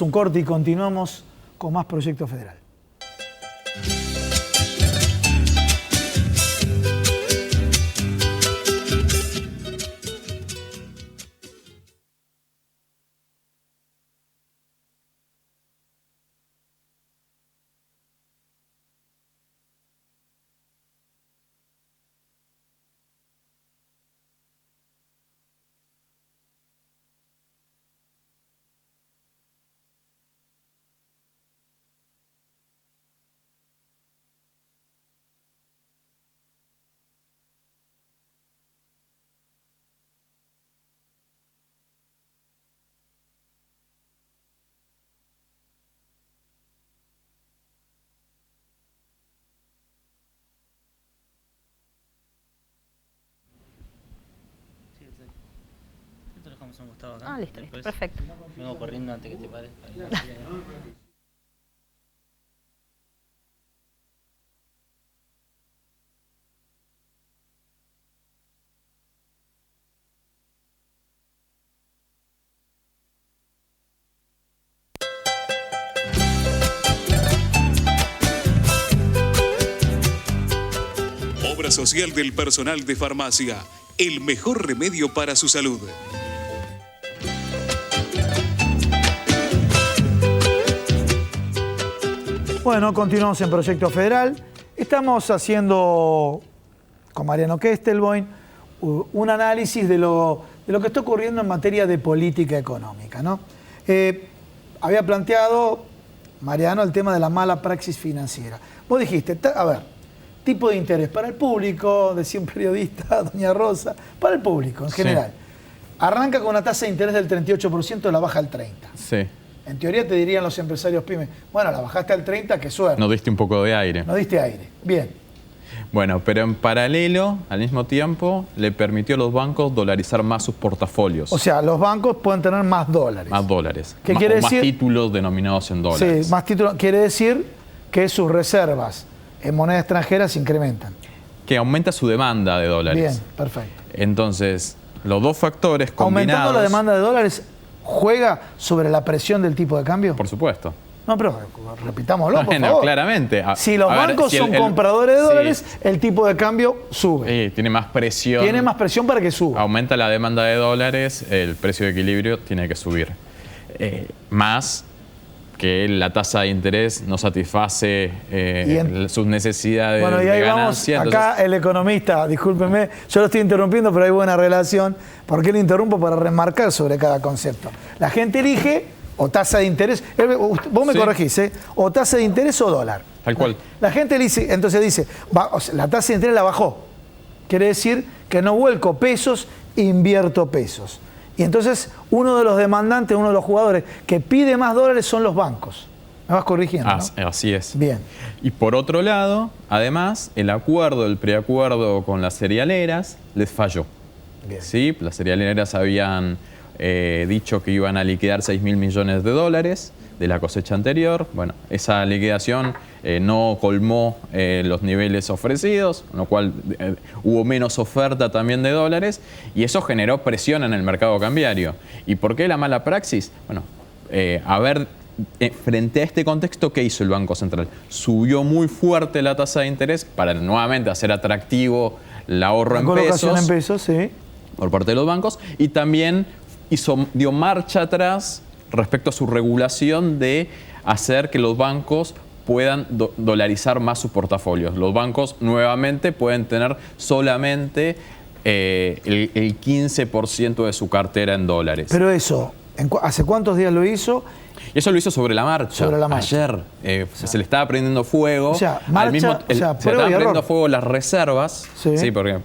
Un corte y continuamos con más Proyecto Federal. Ah, listo, perfecto. Vengo corriendo antes que te parezca. Obra social del personal de farmacia, el mejor remedio para su salud. Bueno, continuamos en Proyecto Federal. Estamos haciendo con Mariano Kestelboim un análisis de lo que está ocurriendo en materia de política económica, ¿no? Había planteado, Mariano, el tema de la mala praxis financiera. Vos dijiste, a ver, tipo de interés para el público, decía un periodista, doña Rosa, para el público en general. Sí. Arranca con una tasa de interés del 38%, la baja al 30%. Sí. En teoría te dirían los empresarios pymes, bueno, la bajaste al 30, qué suerte. No diste un poco de aire. No diste aire, bien. Bueno, pero en paralelo, al mismo tiempo, le permitió a los bancos dolarizar más sus portafolios. O sea, los bancos pueden tener más dólares. Más dólares. ¿Qué quiere decir? Más títulos denominados en dólares. Sí, más títulos. Quiere decir que sus reservas en moneda extranjera se incrementan. Que aumenta su demanda de dólares. Bien, perfecto. Entonces, los dos factores combinados... ¿Aumentando la demanda de dólares juega sobre la presión del tipo de cambio? Por supuesto. No, pero repitámoslo, por favor. Claramente. Si los bancos son compradores de dólares, el tipo de cambio sube. Tiene más presión. Tiene más presión para que suba. Aumenta la demanda de dólares, el precio de equilibrio tiene que subir. Más que la tasa de interés no satisface sus necesidades de ganancia. Vamos, acá el economista, discúlpeme, yo lo estoy interrumpiendo, pero hay buena relación. ¿Por qué lo interrumpo? Para remarcar sobre cada concepto. La gente elige o tasa de interés, vos me corregís, o tasa de interés o dólar. Tal cual. La gente dice, entonces dice, la tasa de interés la bajó. Quiere decir que no vuelco pesos, invierto pesos. Y entonces uno de los demandantes, uno de los jugadores que pide más dólares son los bancos. Me vas corrigiendo, ¿no? Así es. Bien. Y por otro lado, además, el preacuerdo con las cerealeras les falló. Bien. ¿Sí? Las cerealeras habían dicho que iban a liquidar 6.000 millones de dólares de la cosecha anterior. Bueno, esa liquidación no colmó los niveles ofrecidos, con lo cual hubo menos oferta también de dólares y eso generó presión en el mercado cambiario. ¿Y por qué la mala praxis? Bueno, frente a este contexto, ¿qué hizo el Banco Central? Subió muy fuerte la tasa de interés para nuevamente hacer atractivo el ahorro en pesos. Colocación en pesos, sí. Por parte de los bancos y también dio marcha atrás respecto a su regulación de hacer que los bancos puedan dolarizar más sus portafolios. Los bancos nuevamente pueden tener solamente el 15% de su cartera en dólares. Pero eso, ¿hace cuántos días lo hizo? Y eso lo hizo sobre la marcha. Sobre la marcha. Ayer se le estaba prendiendo fuego. O sea, se estaban prendiendo fuego las reservas. Sí, porque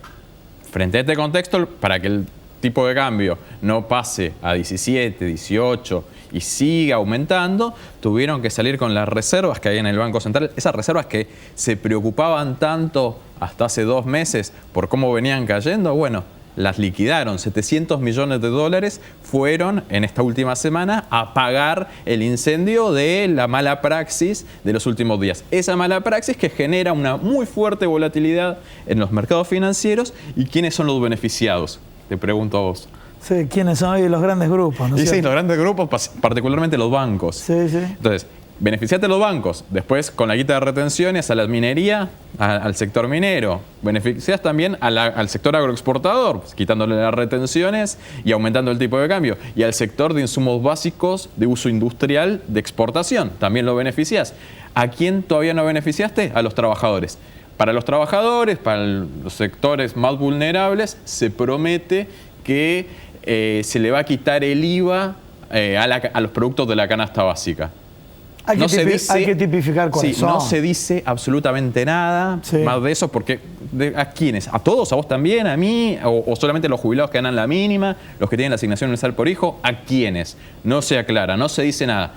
frente a este contexto, para que el tipo de cambio no pase a 17, 18 y siga aumentando, tuvieron que salir con las reservas que hay en el Banco Central. Esas reservas que se preocupaban tanto hasta hace 2 meses por cómo venían cayendo, bueno, las liquidaron. 700 millones de dólares fueron en esta última semana a pagar el incendio de la mala praxis de los últimos días. Esa mala praxis que genera una muy fuerte volatilidad en los mercados financieros. ¿Y quiénes son los beneficiados? Te pregunto a vos. Sí, ¿quiénes son hoy los grandes grupos? ¿No y sí, los grandes grupos, particularmente los bancos. Sí, sí. Entonces, beneficiate a los bancos, después con la quita de retenciones a la minería, al sector minero. Beneficias también al sector agroexportador, pues, quitándole las retenciones y aumentando el tipo de cambio. Y al sector de insumos básicos de uso industrial de exportación, también lo beneficias. ¿A quién todavía no beneficiaste? A los trabajadores. Para los trabajadores, para los sectores más vulnerables, se promete que se le va a quitar el IVA a los productos de la canasta básica. Hay que tipificar cuáles son. No se dice absolutamente nada más de eso, porque ¿a quiénes? ¿A todos? ¿A vos también? ¿A mí? ¿O solamente los jubilados que ganan la mínima? ¿Los que tienen la asignación universal por hijo? ¿A quiénes? No se aclara, no se dice nada.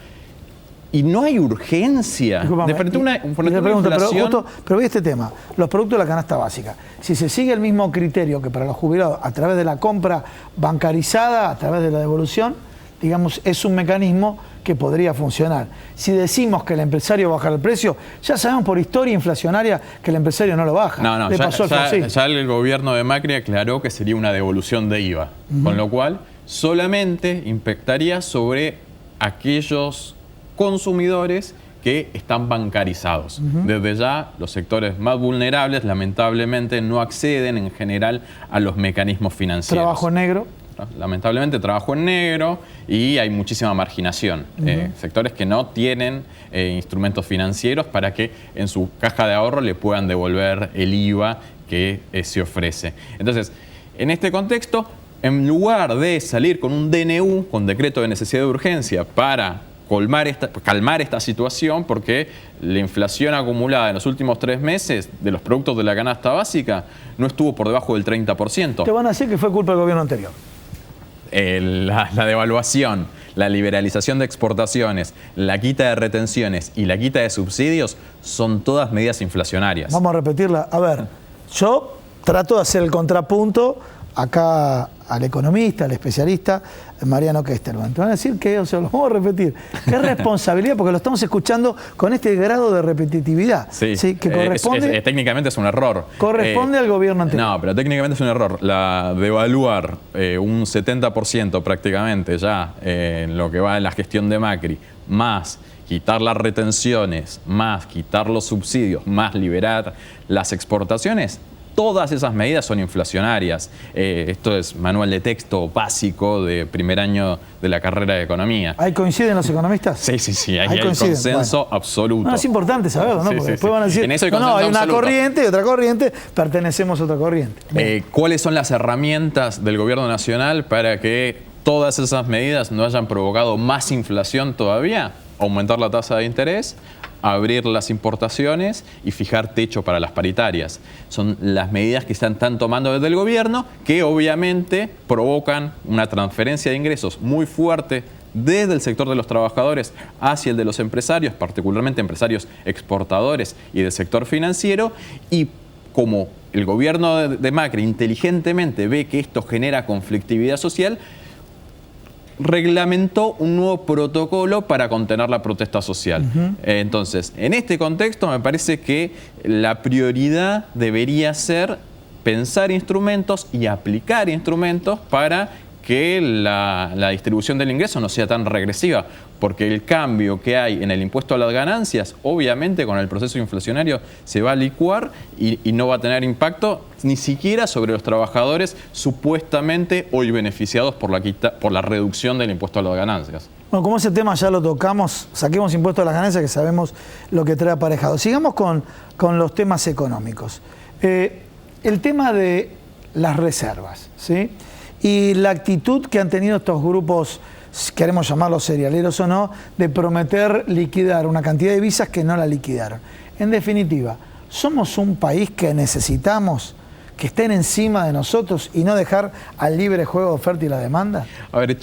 Y no hay urgencia. Disculpame, de frente a una inflación. Pero ve este tema, los productos de la canasta básica. Si se sigue el mismo criterio que para los jubilados, a través de la compra bancarizada, a través de la devolución, digamos, es un mecanismo que podría funcionar. Si decimos que el empresario baja el precio, ya sabemos por historia inflacionaria que el empresario no lo baja. No, ya el gobierno de Macri aclaró que sería una devolución de IVA, con lo cual solamente impactaría sobre aquellos consumidores que están bancarizados. Desde ya, los sectores más vulnerables, lamentablemente, no acceden en general a los mecanismos financieros. Trabajo negro. Lamentablemente trabajo en negro y hay muchísima marginación. Sectores que no tienen instrumentos financieros para que en su caja de ahorro le puedan devolver el IVA que se ofrece. Entonces, en este contexto, en lugar de salir con un DNU, con decreto de necesidad de urgencia, para calmar esta situación, porque la inflación acumulada en los últimos 3 meses de los productos de la canasta básica no estuvo por debajo del 30%. Te van a decir que fue culpa del gobierno anterior. La devaluación, la liberalización de exportaciones, la quita de retenciones y la quita de subsidios son todas medidas inflacionarias. Vamos a repetirla. A ver, yo trato de hacer el contrapunto acá al economista, al especialista Mariano Kesterman. Te van a decir que, o sea, lo vamos a repetir, qué responsabilidad, porque lo estamos escuchando con este grado de repetitividad. Sí, que corresponde, técnicamente es un error. Corresponde al gobierno anterior. No, pero técnicamente es un error. Devaluar un 70% prácticamente ya en lo que va en la gestión de Macri, más quitar las retenciones, más quitar los subsidios, más liberar las exportaciones, todas esas medidas son inflacionarias. Esto es manual de texto básico de primer año de la carrera de Economía. ¿Ahí coinciden los economistas? Sí. Hay consenso absoluto. No, es importante saberlo, ¿no? Porque después van a decir, hay una corriente y otra corriente, pertenecemos a otra corriente. ¿Cuáles son las herramientas del gobierno nacional para que todas esas medidas no hayan provocado más inflación todavía? Aumentar la tasa de interés, abrir las importaciones y fijar techo para las paritarias. Son las medidas que están tomando desde el gobierno, que obviamente provocan una transferencia de ingresos muy fuerte desde el sector de los trabajadores hacia el de los empresarios, particularmente empresarios exportadores y del sector financiero, y como el gobierno de Macri inteligentemente ve que esto genera conflictividad social, reglamentó un nuevo protocolo para contener la protesta social. Entonces, en este contexto me parece que la prioridad debería ser pensar instrumentos y aplicar instrumentos para que la distribución del ingreso no sea tan regresiva, porque el cambio que hay en el impuesto a las ganancias, obviamente con el proceso inflacionario se va a licuar y no va a tener impacto ni siquiera sobre los trabajadores supuestamente hoy beneficiados por la reducción del impuesto a las ganancias. Bueno, como ese tema ya lo tocamos, saquemos impuesto a las ganancias, que sabemos lo que trae aparejado. Sigamos con los temas económicos. El tema de las reservas, ¿sí? Y la actitud que han tenido estos grupos, queremos llamarlos cerealeros o no, de prometer liquidar una cantidad de divisas que no la liquidaron. En definitiva, ¿somos un país que necesitamos que estén encima de nosotros y no dejar al libre juego de oferta y la demanda? A ver,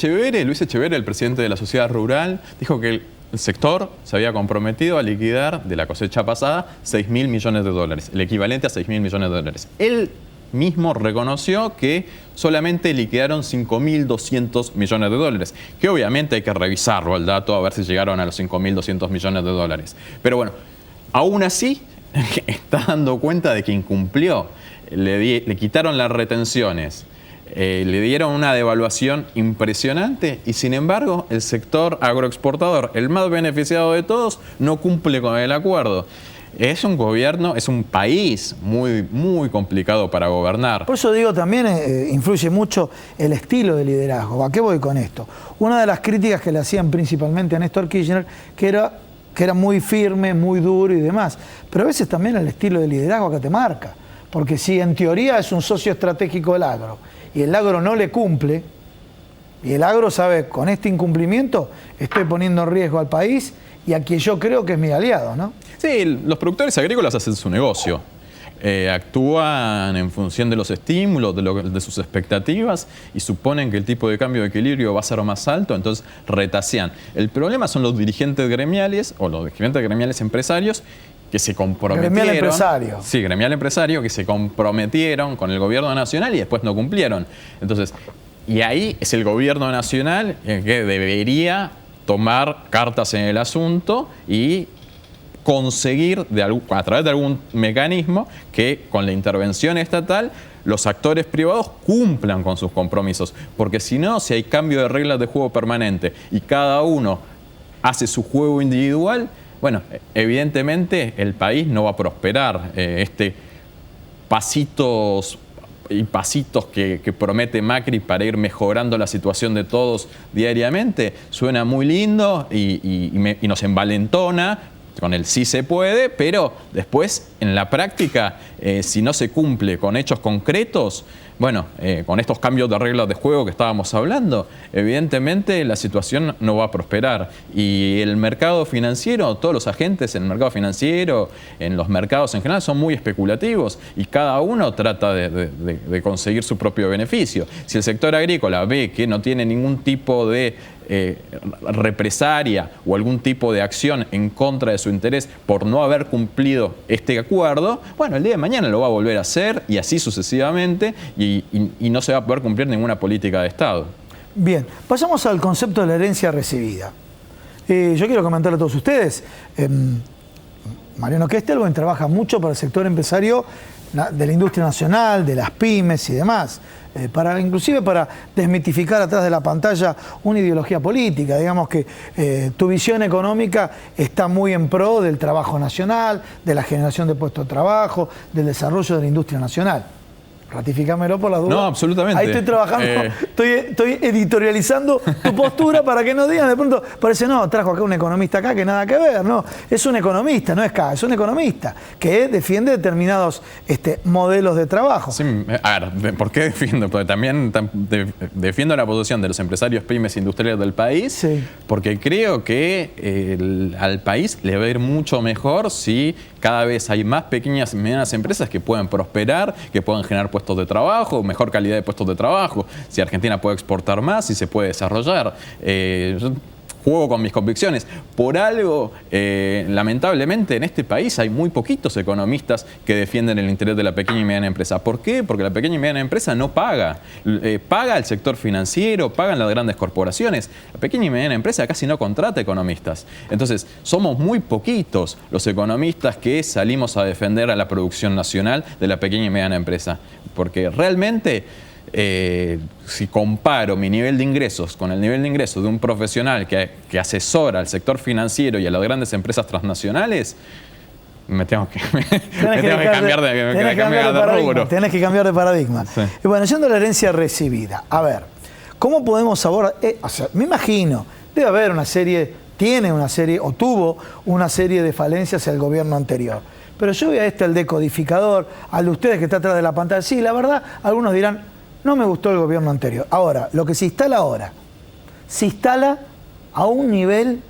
Luis Echeverri, el presidente de la Sociedad Rural, dijo que el sector se había comprometido a liquidar de la cosecha pasada 6.000 millones de dólares, el equivalente a 6.000 millones de dólares. Él mismo reconoció que solamente liquidaron 5.200 millones de dólares, que obviamente hay que revisarlo al dato a ver si llegaron a los 5.200 millones de dólares. Pero bueno, aún así está dando cuenta de que incumplió. Le quitaron las retenciones, le dieron una devaluación impresionante y sin embargo el sector agroexportador, el más beneficiado de todos, no cumple con el acuerdo. Es un gobierno, es un país muy, muy complicado para gobernar. Por eso digo, también influye mucho el estilo de liderazgo. ¿A qué voy con esto? Una de las críticas que le hacían principalmente a Néstor Kirchner, que era muy firme, muy duro y demás. Pero a veces también el estilo de liderazgo que te marca. Porque si en teoría es un socio estratégico del agro y el agro no le cumple, y el agro sabe, con este incumplimiento estoy poniendo en riesgo al país y a quien yo creo que es mi aliado, ¿no? Sí, los productores agrícolas hacen su negocio. Actúan en función de los estímulos, de sus expectativas y suponen que el tipo de cambio de equilibrio va a ser más alto, entonces retasean. El problema son los dirigentes gremiales o los dirigentes gremiales empresarios que se comprometieron. Gremial empresario. Sí, gremial empresario, que se comprometieron con el gobierno nacional y después no cumplieron. Entonces, y ahí es el gobierno nacional que debería tomar cartas en el asunto y conseguir a través de algún mecanismo que con la intervención estatal los actores privados cumplan con sus compromisos, porque si no, si hay cambio de reglas de juego permanente y cada uno hace su juego individual, bueno, evidentemente el país no va a prosperar. Pasitos y pasitos que promete Macri para ir mejorando la situación de todos diariamente, suena muy lindo y nos envalentona con el sí se puede, pero después en la práctica, si no se cumple con hechos concretos, bueno, con estos cambios de reglas de juego que estábamos hablando, evidentemente la situación no va a prosperar. Y el mercado financiero, todos los agentes en el mercado financiero, en los mercados en general, son muy especulativos y cada uno trata de conseguir su propio beneficio. Si el sector agrícola ve que no tiene ningún tipo de represaria o algún tipo de acción en contra de su interés por no haber cumplido este acuerdo, bueno, el día de mañana lo va a volver a hacer y así sucesivamente y no se va a poder cumplir ninguna política de Estado. Bien, pasamos al concepto de la herencia recibida. Yo quiero comentarle a todos ustedes, Mariano Kestelboim trabaja mucho para el sector empresario de la industria nacional, de las pymes y demás, inclusive para desmitificar atrás de la pantalla una ideología política. Digamos que tu visión económica está muy en pro del trabajo nacional, de la generación de puestos de trabajo, del desarrollo de la industria nacional. Ratifícamelo por las dudas. No, absolutamente. Ahí estoy trabajando, estoy editorializando tu postura para que no digan de pronto, parece, no, trajo acá un economista acá que nada que ver, no. Es un economista, no es K, es un economista que defiende determinados modelos de trabajo. Sí, a ver, ¿por qué defiendo? Porque también defiendo la posición de los empresarios pymes industriales del país, sí, porque creo que al país le va a ir mucho mejor si cada vez hay más pequeñas y medianas empresas que pueden prosperar, que pueden generar puestos de trabajo, mejor calidad de puestos de trabajo, si Argentina puede exportar más y se puede desarrollar. Yo juego con mis convicciones. Por algo, lamentablemente, en este país hay muy poquitos economistas que defienden el interés de la pequeña y mediana empresa. ¿Por qué? Porque la pequeña y mediana empresa no paga. Paga el sector financiero, pagan las grandes corporaciones. La pequeña y mediana empresa casi no contrata economistas. Entonces, somos muy poquitos los economistas que salimos a defender a la producción nacional de la pequeña y mediana empresa. Porque realmente, si comparo mi nivel de ingresos con el nivel de ingresos de un profesional que asesora al sector financiero y a las grandes empresas transnacionales, me tengo que cambiar de rubro. Tenés que cambiar de paradigma. Sí. Y bueno, yendo a la herencia recibida, a ver, ¿cómo podemos abordar? O sea, me imagino, debe haber una serie, o tuvo una serie de falencias el gobierno anterior. Pero yo voy a el decodificador, al de ustedes que está atrás de la pantalla. Sí, la verdad, algunos dirán, no me gustó el gobierno anterior. Ahora, lo que se instala ahora, se instala a un nivel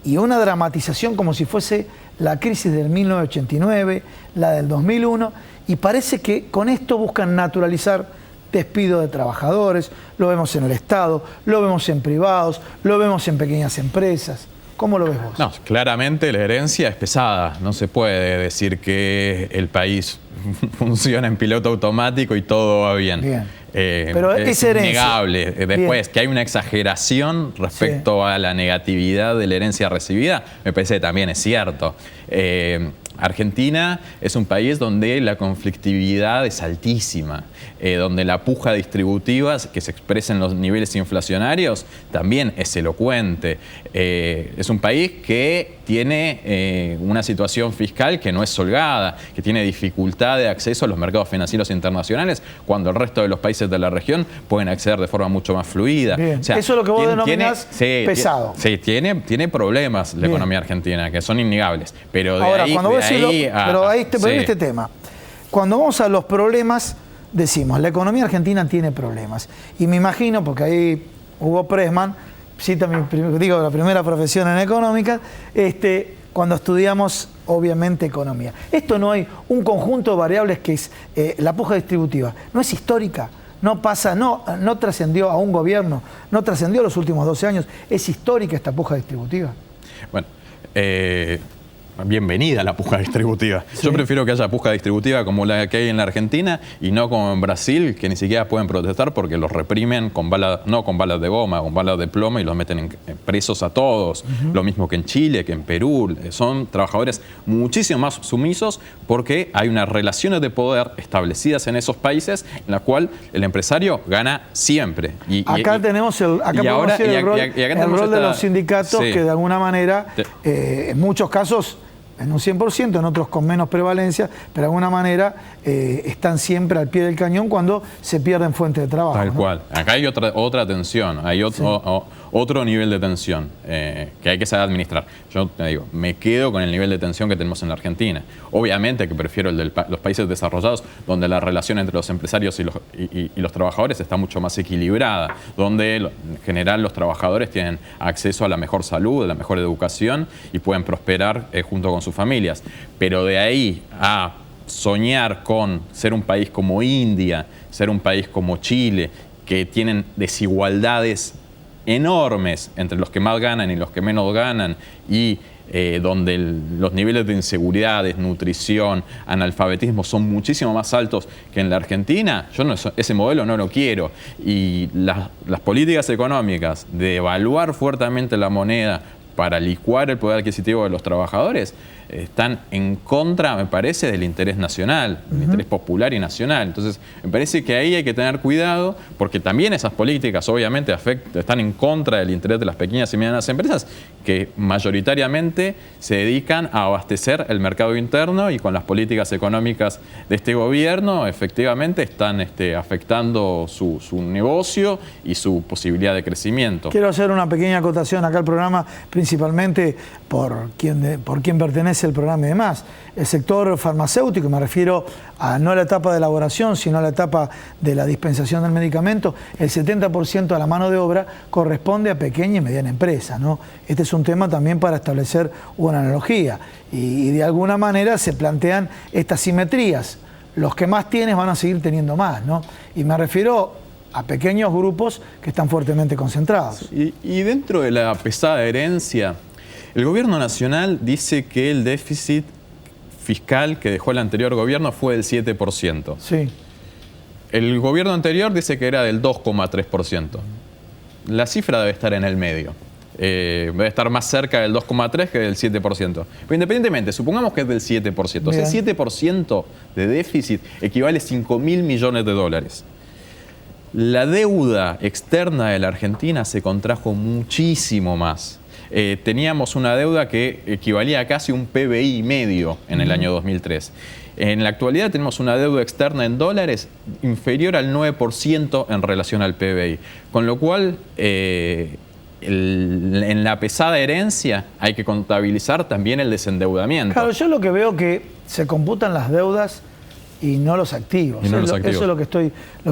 y una dramatización como si fuese la crisis del 1989, la del 2001, y parece que con esto buscan naturalizar despido de trabajadores. Lo vemos en el Estado, lo vemos en privados, lo vemos en pequeñas empresas. ¿Cómo lo ves vos? No, claramente la herencia es pesada. No se puede decir que el país funciona en piloto automático y todo va bien. Pero es innegable. Después, que hay una exageración respecto a la negatividad de la herencia recibida, me parece que también es cierto. Argentina es un país donde la conflictividad es altísima, donde la puja distributiva que se expresa en los niveles inflacionarios también es elocuente. Es un país que tiene una situación fiscal que no es holgada, que tiene dificultad de acceso a los mercados financieros internacionales, cuando el resto de los países de la región pueden acceder de forma mucho más fluida. O sea, eso es lo que vos denominás pesado. Sí, tiene problemas la economía argentina, que son innegables. Pero de ahora, ahí, cuando vos pero ahí te pones este tema. Cuando vamos a los problemas, decimos, la economía argentina tiene problemas. Y me imagino, porque ahí Hugo Pressman cita la primera profesión en económica, cuando estudiamos, obviamente, economía. Esto no hay un conjunto de variables que es la puja distributiva. No es histórica, no pasa, no trascendió a un gobierno, no trascendió los últimos 12 años. Es histórica esta puja distributiva. Bueno, bienvenida la puja distributiva. Sí. Yo prefiero que haya puja distributiva como la que hay en la Argentina y no como en Brasil, que ni siquiera pueden protestar porque los reprimen no con balas de goma, con balas de plomo y los meten presos a todos. Lo mismo que en Chile, que en Perú. Son trabajadores muchísimo más sumisos porque hay unas relaciones de poder establecidas en esos países en la cual el empresario gana siempre. Acá tenemos el rol de los sindicatos que de alguna manera, en muchos casos, en un 100%, en otros con menos prevalencia, pero de alguna manera están siempre al pie del cañón cuando se pierden fuentes de trabajo. Tal cual. Acá hay otra tensión, hay otro nivel de tensión que hay que saber administrar. Yo te digo, me quedo con el nivel de tensión que tenemos en la Argentina. Obviamente que prefiero el de los países desarrollados, donde la relación entre los empresarios y los trabajadores está mucho más equilibrada, donde en general los trabajadores tienen acceso a la mejor salud, a la mejor educación y pueden prosperar junto con sus familias. Pero de ahí a soñar con ser un país como India, ser un país como Chile, que tienen desigualdades enormes entre los que más ganan y los que menos ganan y donde los niveles de inseguridad, desnutrición, analfabetismo son muchísimo más altos que en la Argentina, yo ese modelo no lo quiero. Y las políticas económicas de evaluar fuertemente la moneda para licuar el poder adquisitivo de los trabajadores están en contra, me parece, del interés nacional, del interés popular y nacional. Entonces, me parece que ahí hay que tener cuidado, porque también esas políticas obviamente están en contra del interés de las pequeñas y medianas empresas, que mayoritariamente se dedican a abastecer el mercado interno y con las políticas económicas de este gobierno, efectivamente están afectando su negocio y su posibilidad de crecimiento. Quiero hacer una pequeña acotación acá al programa, principalmente por quien pertenece el programa y demás. El sector farmacéutico, me refiero a no a la etapa de elaboración, sino a la etapa de la dispensación del medicamento, el 70% de la mano de obra corresponde a pequeña y mediana empresa, ¿no? Este es un tema también para establecer una analogía y de alguna manera se plantean estas simetrías. Los que más tienes van a seguir teniendo más, ¿no? Y me refiero a pequeños grupos que están fuertemente concentrados. Y dentro de la pesada herencia, el gobierno nacional dice que el déficit fiscal que dejó el anterior gobierno fue del 7%. Sí. El gobierno anterior dice que era del 2,3%. La cifra debe estar en el medio. Debe estar más cerca del 2,3% que del 7%. Pero independientemente, supongamos que es del 7%. O sea, 7% de déficit equivale a 5.000 millones de dólares. La deuda externa de la Argentina se contrajo muchísimo más. Teníamos una deuda que equivalía a casi un PBI y medio en el año 2003. En la actualidad tenemos una deuda externa en dólares inferior al 9% en relación al PBI. Con lo cual, en la pesada herencia hay que contabilizar también el desendeudamiento. Claro, yo lo que veo que se computan las deudas y no los activos. Eso es lo que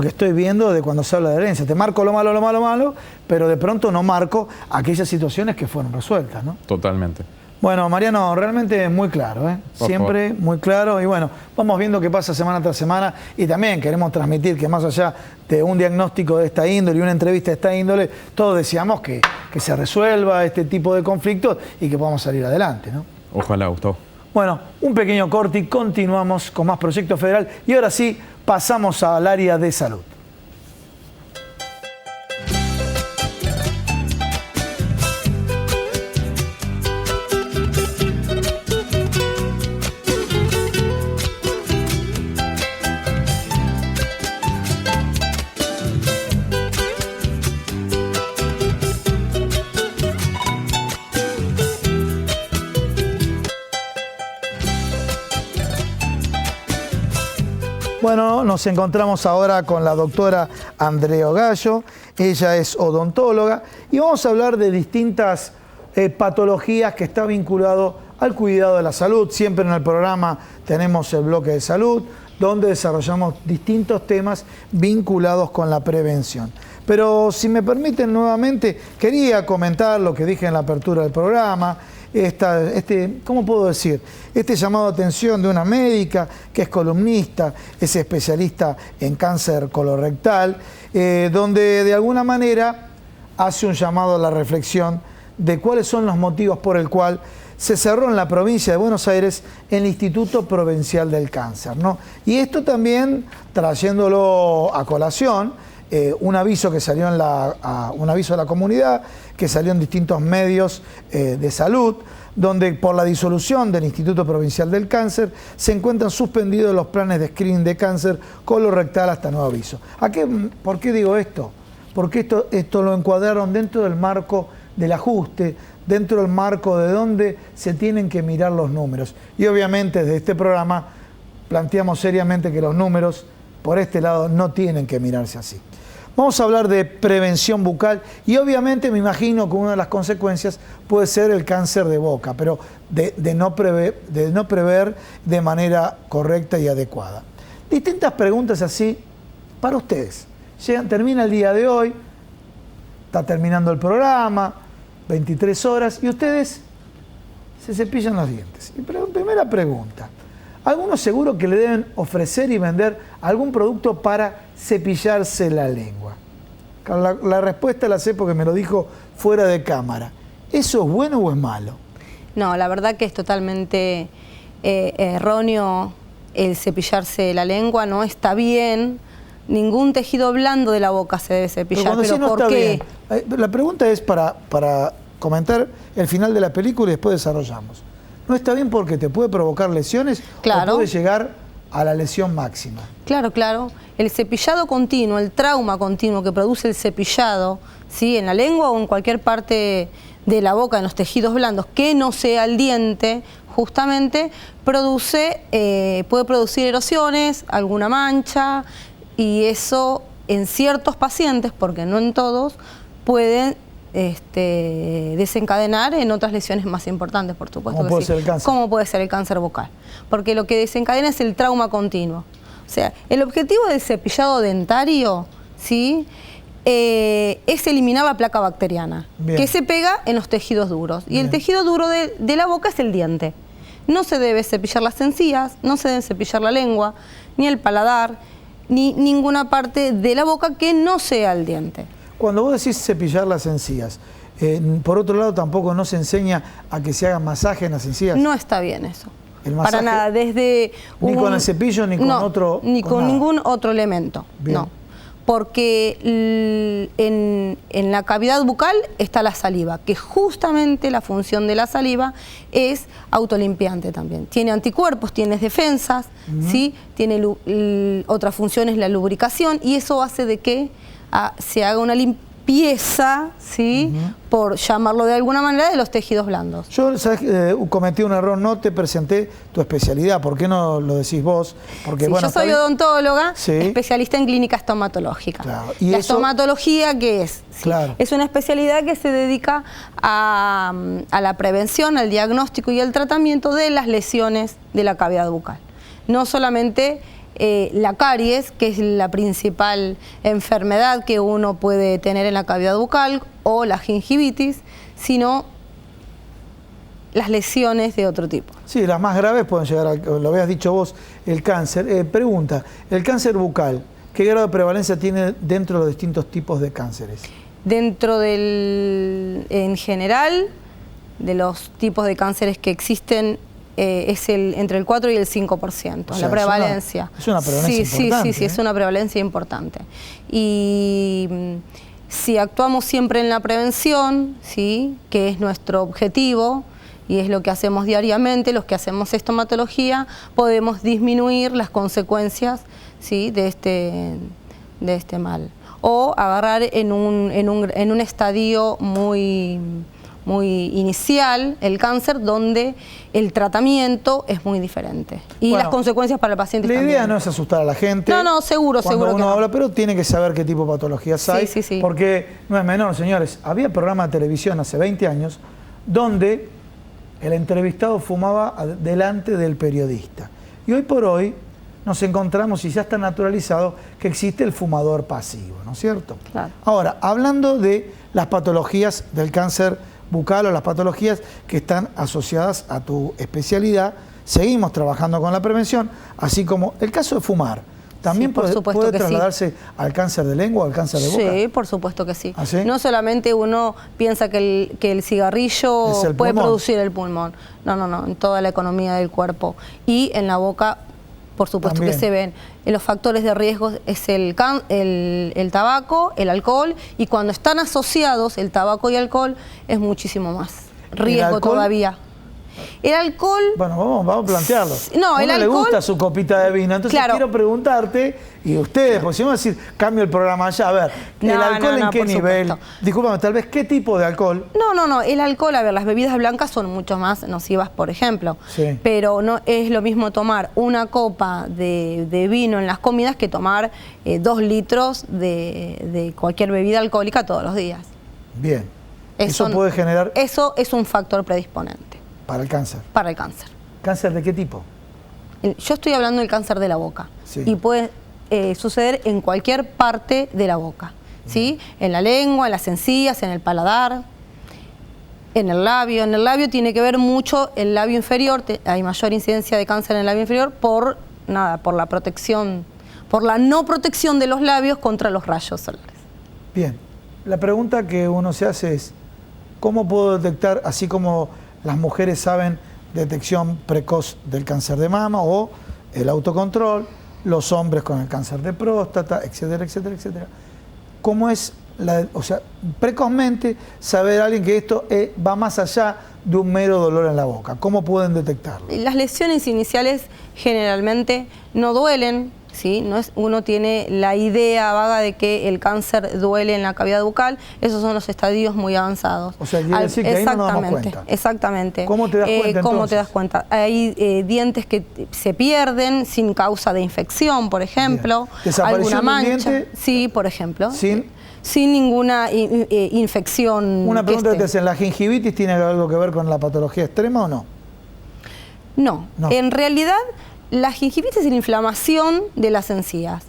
estoy viendo de cuando se habla de herencia. Te marco lo malo, pero de pronto no marco aquellas situaciones que fueron resueltas, ¿no? Totalmente. Bueno, Mariano, realmente muy claro, ¿eh? Siempre muy claro. Y bueno, vamos viendo qué pasa semana tras semana. Y también queremos transmitir que más allá de un diagnóstico de esta índole y una entrevista de esta índole, todos deseamos que se resuelva este tipo de conflictos y que podamos salir adelante, ¿no? Ojalá, Gustavo. Bueno, un pequeño corte y continuamos con más Proyecto Federal. Y ahora sí, pasamos al área de salud. Bueno, nos encontramos ahora con la doctora Andrea Gallo. Ella es odontóloga y vamos a hablar de distintas patologías que están vinculadas al cuidado de la salud. Siempre en el programa tenemos el bloque de salud, donde desarrollamos distintos temas vinculados con la prevención. Pero si me permiten nuevamente, quería comentar lo que dije en la apertura del programa, ¿cómo puedo decir? Este llamado de atención de una médica que es columnista, es especialista en cáncer colorectal, donde de alguna manera hace un llamado a la reflexión de cuáles son los motivos por el cual se cerró en la provincia de Buenos Aires el Instituto Provincial del Cáncer, ¿no? Y esto también trayéndolo a colación, un aviso que salió un aviso a la comunidad, que salió en distintos medios de salud, donde por la disolución del Instituto Provincial del Cáncer se encuentran suspendidos los planes de screening de cáncer colorectal hasta nuevo aviso. ¿Por qué digo esto? Porque esto lo encuadraron dentro del marco del ajuste, dentro del marco de donde se tienen que mirar los números. Y obviamente desde este programa planteamos seriamente que los números por este lado no tienen que mirarse así. Vamos a hablar de prevención bucal y obviamente me imagino que una de las consecuencias puede ser el cáncer de boca, pero de no prever de manera correcta y adecuada. Distintas preguntas así para ustedes. Termina el día de hoy, está terminando el programa, 23 horas, y ustedes se cepillan los dientes. Y primera pregunta. Algunos seguro que le deben ofrecer y vender algún producto para cepillarse la lengua. La respuesta la sé porque me lo dijo fuera de cámara. ¿Eso es bueno o es malo? No, la verdad que es totalmente erróneo el cepillarse la lengua, no está bien. Ningún tejido blando de la boca se debe cepillar. ¿Pero por qué? La pregunta es para comentar el final de la película y después desarrollamos. No está bien porque te puede provocar lesiones, claro, o puede llegar a la lesión máxima. Claro, claro. El cepillado continuo, el trauma continuo que produce el cepillado, ¿sí?, en la lengua o en cualquier parte de la boca, en los tejidos blandos, que no sea el diente, justamente puede producir erosiones, alguna mancha, y eso en ciertos pacientes, porque no en todos, pueden desencadenar en otras lesiones más importantes, por supuesto. ¿Cómo puede ser el cáncer? ¿Cómo puede ser el cáncer bucal? Porque lo que desencadena es el trauma continuo. O sea, el objetivo del cepillado dentario, ¿sí?, es eliminar la placa bacteriana, bien, que se pega en los tejidos duros. Y bien, el tejido duro de la boca es el diente. No se debe cepillar las encías, no se debe cepillar la lengua, ni el paladar, ni ninguna parte de la boca que no sea el diente. Cuando vos decís cepillar las encías, por otro lado tampoco no se enseña a que se haga masaje en las encías. No está bien eso. El masaje, para nada, desde ni con el cepillo ni con otro. Ni con ningún otro elemento. Bien. No. Porque en la cavidad bucal está la saliva, que justamente la función de la saliva es autolimpiante también. Tiene anticuerpos, tiene defensas, ¿sí?, tiene otra función es la lubricación, y eso hace de que se haga una limpieza, ¿sí?, por llamarlo de alguna manera, de los tejidos blandos. Yo, ¿sabes? Cometí un error, no te presenté tu especialidad. ¿Por qué no lo decís vos? Porque, sí, bueno, yo soy odontóloga, sí, especialista en clínica estomatológica. Claro. ¿Y la eso? Estomatología, ¿qué es? Sí, claro, es una especialidad que se dedica a la prevención, al diagnóstico y al tratamiento de las lesiones de la cavidad bucal. No solamente la caries, que es la principal enfermedad que uno puede tener en la cavidad bucal, o la gingivitis, sino las lesiones de otro tipo. Sí, las más graves pueden llegar lo habías dicho vos, el cáncer. Pregunta, ¿el cáncer bucal, qué grado de prevalencia tiene dentro de los distintos tipos de cánceres? En general, de los tipos de cánceres que existen, es entre el 4 y el 5%, o sea, la prevalencia. Es una prevalencia importante. Sí, es una prevalencia importante. Y si actuamos siempre en la prevención, ¿sí?, que es nuestro objetivo y es lo que hacemos diariamente, los que hacemos estomatología, podemos disminuir las consecuencias, ¿sí?, de este mal. O agarrar en un estadio muy inicial, el cáncer, donde el tratamiento es muy diferente. Y las consecuencias para el paciente también. La idea no es asustar a la gente. No, seguro que uno habla, pero tiene que saber qué tipo de patologías hay. Sí. Porque no es menor, señores. Había programas de televisión hace 20 años donde el entrevistado fumaba delante del periodista. Y hoy por hoy nos encontramos, y ya está naturalizado, que existe el fumador pasivo, ¿no es cierto? Claro. Ahora, hablando de las patologías del cáncer bucal o las patologías que están asociadas a tu especialidad, seguimos trabajando con la prevención, así como el caso de fumar. ¿También puede trasladarse al cáncer de lengua o al cáncer de boca? Sí, por supuesto que sí. ¿Ah, sí? No solamente uno piensa que el cigarrillo puede producir el pulmón. No, en toda la economía del cuerpo. Y en la boca, por supuesto también, que se ven. Los factores de riesgo es el tabaco, el alcohol, y cuando están asociados el tabaco y alcohol es muchísimo más riesgo todavía. El alcohol... Bueno, vamos a plantearlo. No, el alcohol... le gusta su copita de vino, entonces quiero preguntarte, y ustedes, porque si vamos a decir, cambio el programa allá, a ver, ¿el alcohol en qué nivel? Discúlpame, tal vez, ¿qué tipo de alcohol? No, el alcohol, a ver, las bebidas blancas son mucho más nocivas, por ejemplo, pero no es lo mismo tomar una copa de vino en las comidas que tomar 2 litros de cualquier bebida alcohólica todos los días. Bien, eso puede generar... Eso es un factor predisponente. ¿Para el cáncer? Para el cáncer. ¿Cáncer de qué tipo? Yo estoy hablando del cáncer de la boca. Sí. Y puede suceder en cualquier parte de la boca. ¿Sí? En la lengua, en las encías, en el paladar, en el labio. En el labio tiene que ver mucho el labio inferior. Hay mayor incidencia de cáncer en el labio inferior por la protección, por la no protección de los labios contra los rayos solares. Bien. La pregunta que uno se hace es, ¿cómo puedo detectar, así como las mujeres saben detección precoz del cáncer de mama o el autocontrol, los hombres con el cáncer de próstata, etcétera, etcétera, etcétera? ¿Cómo es, precozmente saber a alguien que esto va más allá de un mero dolor en la boca? ¿Cómo pueden detectarlo? Las lesiones iniciales generalmente no duelen, ¿sí? Uno tiene la idea vaga de que el cáncer duele en la cavidad bucal. Esos son los estadios muy avanzados. O sea, quiere decir que ahí no nos damos cuenta. Exactamente. ¿Cómo te das cuenta ¿Cómo te das cuenta? Hay dientes que se pierden sin causa de infección, por ejemplo. ¿Alguna mancha? Diente? Sí, por ejemplo. Sin ninguna infección. Una pregunta que te hacen, ¿la gingivitis tiene algo que ver con la patología extrema o no? No. En realidad, la gingivitis es la inflamación de las encías,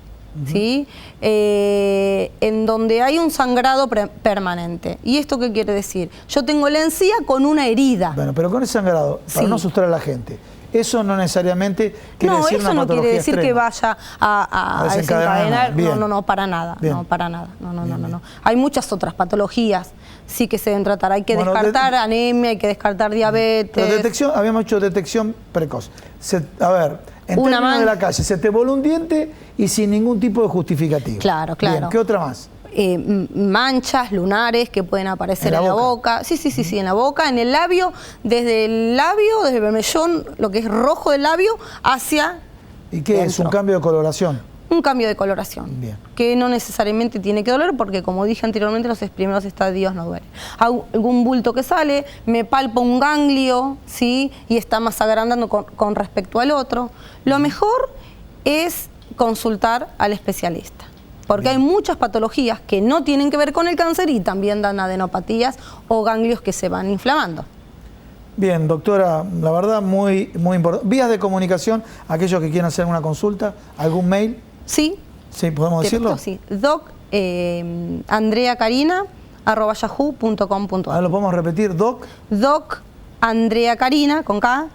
¿sí? En donde hay un sangrado permanente. ¿Y esto qué quiere decir? Yo tengo la encía con una herida. Bueno, pero con ese sangrado, para no asustar a la gente, eso no necesariamente quiere decir una patología extrema. No, eso no quiere decir que vaya a desencadenar. No, para nada. No, para nada. No. Hay muchas otras patologías sí que se deben tratar. Hay que descartar anemia, hay que descartar diabetes. Pero detección, habíamos hecho detección precoz. A ver, en términos de la calle, se te voló un diente y sin ningún tipo de justificativo. Claro. Bien, ¿qué otra más? Manchas lunares que pueden aparecer en la boca. Sí, en la boca, en el labio, desde el vermellón, lo que es rojo del labio, hacia... ¿Y qué es? ¿Un cambio de coloración? Un cambio de coloración. Bien. Que no necesariamente tiene que doler, porque como dije anteriormente, los primeros estadios no duelen. Algún bulto que sale, me palpa un ganglio, ¿sí? Y está más agrandando con respecto al otro. Lo mejor es consultar al especialista. Porque hay muchas patologías que no tienen que ver con el cáncer y también dan adenopatías o ganglios que se van inflamando. Bien, doctora, la verdad muy importante. Vías de comunicación, aquellos que quieran hacer una consulta, ¿algún mail? Sí. ¿Sí, podemos decirlo? Sí, docandreacarina@yahoo.com.ar. ¿Lo podemos repetir, doc? Doc Andrea Carina, con K.